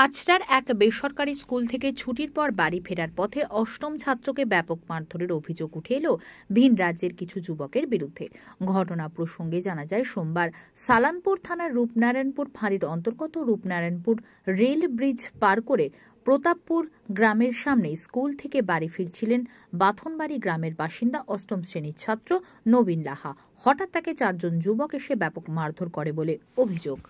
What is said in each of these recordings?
আচরার এক বেসরকারি স্কুল থেকে ছুটির পর বাড়ি ফেরার পথে অষ্টম ছাত্রকে ব্যাপক মারধরের অভিযোগ উঠে এলো ভিন রাজ্যের কিছু যুবকের বিরুদ্ধে। ঘটনা প্রসঙ্গে জানা যায়, সোমবার সালানপুর থানার রূপনারায়ণপুর ফাঁড়ির অন্তর্গত রূপনারায়ণপুর রেল ব্রিজ পার করে প্রতাপপুর গ্রামের সামনে স্কুল থেকে বাড়ি ফিরছিলেন বাথনবাড়ি গ্রামের বাসিন্দা অষ্টম শ্রেণীর ছাত্র নবীন লাহা। হঠাৎ তাকে 4 জন যুবক এসে ব্যাপক মারধর করে বলে অভিযোগ।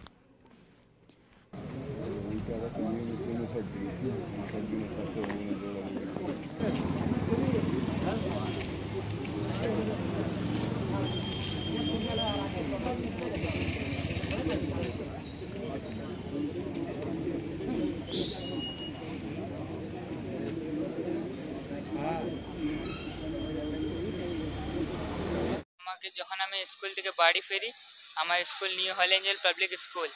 যখন আমি স্কুল থেকে বাড়ি ফিরি, আমার school New Holland Public School,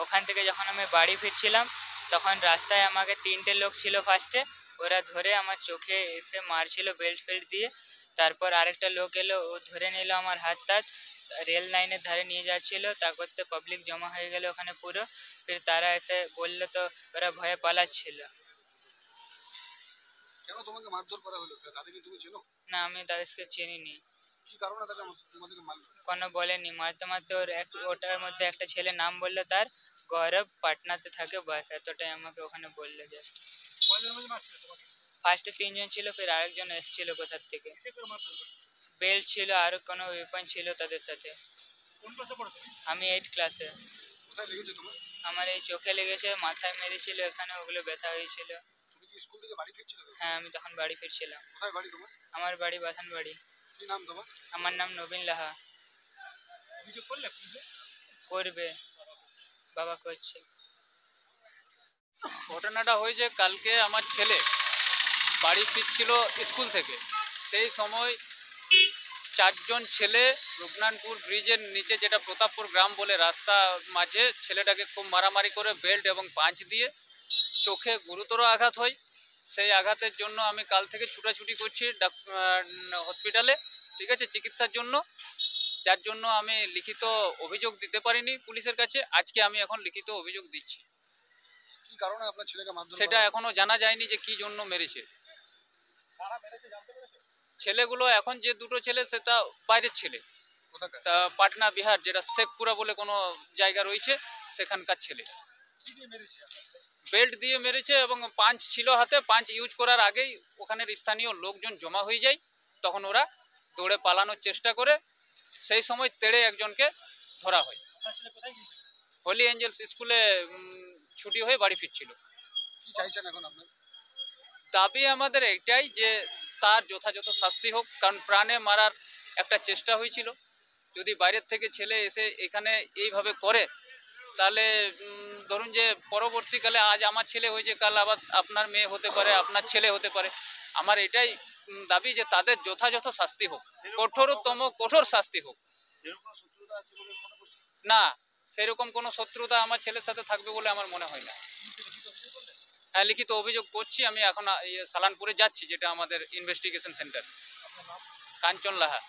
ওখান থেকে যখন আমি বাড়ি ফিরছিলাম তখন রাস্তায় আমাকে 3টে লোক ছিল। ফার্স্টে ওরা ধরে আমার চোখে এসে মারছিল বেল্ট ফেল্ট দিয়ে। তারপর আরেকটা লোক এলো, ও ধরে নিল আমার হাত টাত, রেল লাইনের ধারে নিয়ে যাচ্ছিল। তারপর তো পাবলিক জমা হয়ে গেল ওখানে পুরো। ফির তারা এসে বললো, তো ওরা ভয়ে পালাচ্ছিল। কেন তোমাকে মারধর করা হলো? তাদেরকে তুমি চেনো? না, আমি তাদেরকে চিনিনি। কি কারণে তারা তোমাদেরকে মারলো? কোনো বলেনি। মারতে মারতে ওটার মধ্যে একটা ছেলে নাম বললো, তার গৌরব, পাটনাতে থাকে, বাস এতটাই আমাকে ওখানে বললো। জাস্ট ফার্স্টে 3 জন ছিল, ফির আরেকজন এসেছিল কোথার থেকে। বেল্ট ছিল, আর কোনো ওয়েপন ছিল তাদের সাথে। আমি 8 ক্লাসে। কোথায় লেগেছে তোমার? আমার এই চোখে লেগেছে, মাথায় মেরেছিল, এখানে ওগুলো ব্যথা হয়েছিল। তুমি কি স্কুল থেকে বাড়ি ফিরছিলে? হ্যাঁ, আমি তখন বাড়ি ফিরছিলাম। কোথায় বাড়ি তোমার? আমার বাড়ি বাথানবাড়ি। কি নাম তোমার? আমার নাম নবীন লাহা। অভিযোগ করলে? করবে, বাবা করছে। ঘটনাটা হয়েছে কালকে আমার ছেলে বাড়ি ফিরছিল স্কুল থেকে। সেই সময় 4 জন ছেলে রূপনারায়ণপুর ব্রিজের নিচে, যেটা প্রতাপপুর গ্রাম বলে রাস্তা, মাঝে ছেলেটাকে খুব মারামারি করে বেল্ট এবং পাঁচ দিয়ে চোখে গুরুতর আঘাত হয়। সেই আঘাতের জন্য আমি কাল থেকে ছুটাছুটি করছি হসপিটালে, ঠিক আছে, চিকিৎসার জন্য। যার জন্য আমি লিখিত অভিযোগ দিতে পারিনি পুলিশের কাছে। আজকে আমি এখন লিখিত অভিযোগ দিচ্ছি। কি কারণে আপনার ছেলেকে মারধর? সেটা এখনো জানা যায়নি যে কি জন্য মেরেছে। ছেলেগুলো এখন যে 2টো ছেলে, সেটা বাইরের ছেলে, তা পাটনা বিহার, যেটা শেখপুরা বলে কোনো জায়গা রয়েছে, সেখানকার ছেলে। বেল্ট দিয়ে মেরেছে এবং পাঞ্চ ছিল হাতে। পাঞ্চ ইউজ করার আগেই ওখানের স্থানীয় লোকজন জমা হয়ে যায়, তখন ওরা দৌড়ে পালানোর চেষ্টা করে। সেই সময় তেড়ে একজনকে ধরা হয়। হলি এঞ্জেলস স্কুলে ছুটি হয়ে বাড়ি ফিরছিল। কি চাইছেন এখন আপনার? দাবি আমাদের এটাই যে তার যথাযথ শাস্তি হোক, কারণ প্রাণে মারার একটা চেষ্টা হয়েছিল। যদি বাইরের থেকে ছেলে এসে এখানে এইভাবে করে, তাহলে ধরুন যে পরবর্তীকালে আজ আমার ছেলে হয়েছে, কাল আবার আপনার মেয়ে হতে পারে, আপনার ছেলে হতে পারে। আমার এটাই দাবি যে তাদের যথাযথ শাস্তি হোক, কঠোরতম কঠোর শাস্তি হোক। না, সেরকম কোনো শত্রুতা আমার ছেলের সাথে থাকবে বলে আমার মনে হয় না। হ্যাঁ, লিখিত অভিযোগ করছি। আমি এখন সালানপুরে যাচ্ছি, যেটা আমাদের ইনভেস্টিগেশন সেন্টার। কাঞ্চন লাহা।